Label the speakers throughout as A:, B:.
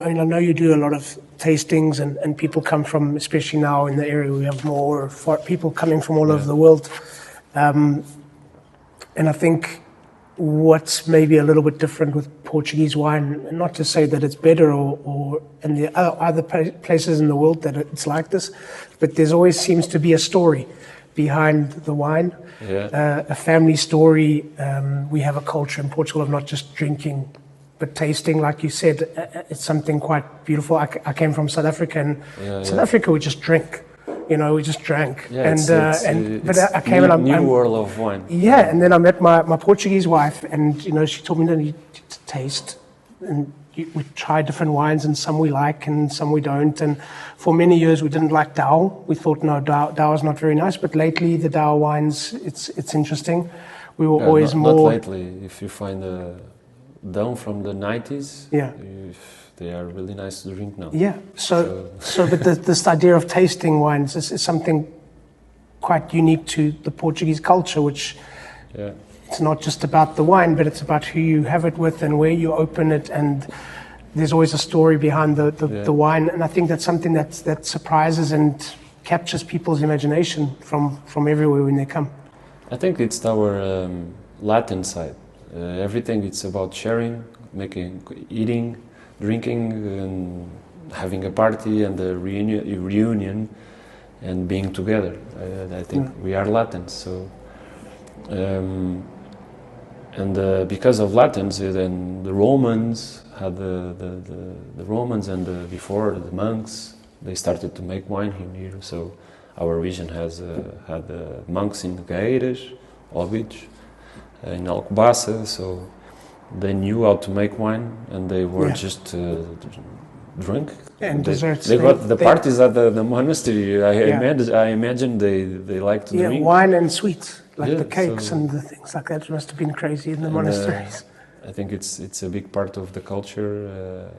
A: I mean, I know you do a lot of tastings, and people come from, especially now in the area, we have more people coming from all over the world. And I think what's maybe a little bit different with Portuguese wine, and not to say that it's better or in the other places in the world that it's like this, but there's always seems to be a story behind the wine, a family story. We have a culture in Portugal of not just drinking, but tasting. Like you said, it's something quite beautiful. I came from South Africa, and South Africa we just drink. You know, we just drank.
B: Yeah,
A: but I came and
B: new world of wine.
A: Yeah, and then I met my Portuguese wife, and you know, she told me that you taste, and we try different wines, and some we like, and some we don't. And for many years, we didn't like Dao. We thought, no, Dao is not very nice. But lately, the Dao wines, it's interesting. We were always
B: not
A: more.
B: Not lately. If you find a Dao from the 90s, they are really nice to drink now.
A: Yeah. But this idea of tasting wines is something quite unique to the Portuguese culture, which it's not just about the wine, but it's about who you have it with and where you open it, and there's always a story behind the wine. And I think that's something that surprises and captures people's imagination from everywhere when they come.
B: I think it's our Latin side. Everything it's about sharing, eating, drinking, and having a party and a reunion and being together. I think we are Latins, so because of Latins, then the Romans had the Romans and before the monks, they started to make wine here. So our region has had monks in Gaeiras, Óbidos, in Alcobaça, so they knew how to make wine, and they were just drunk.
A: And desserts.
B: They got the parties at the monastery. I imagine they like to drink.
A: Wine and sweets, like the cakes and the things like that. It must have been crazy in the monasteries.
B: I think it's a big part of the culture,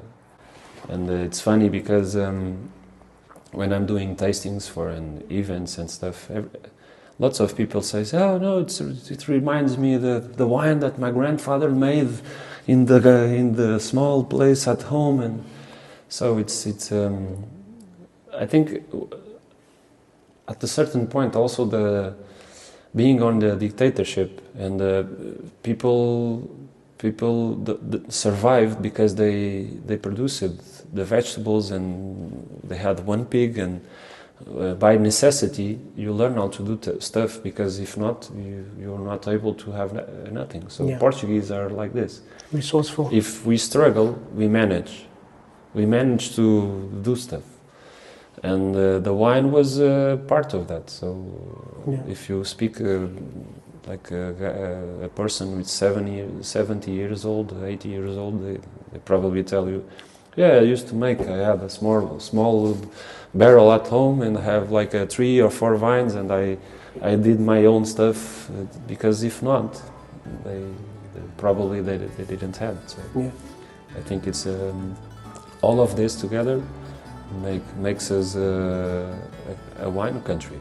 B: and it's funny because when I'm doing tastings for events and stuff, lots of people say, "Oh no, it reminds me of the wine that my grandfather made in the small place at home." And so it's I think at a certain point also being on the dictatorship and people survived because they produced the vegetables, and they had one pig, and by necessity you learn how to do stuff, because if not you're not able to have nothing. So Portuguese are like this,
A: resourceful.
B: If we struggle, we manage to do stuff, and the wine was part of that. So if you speak like a person with 70 years old, 80 years old, they probably tell you, I used to make, I had a small barrel at home and have like 3 or 4 vines, and I did my own stuff, because if not, they probably didn't have it. So I think it's all of this together makes us a wine country.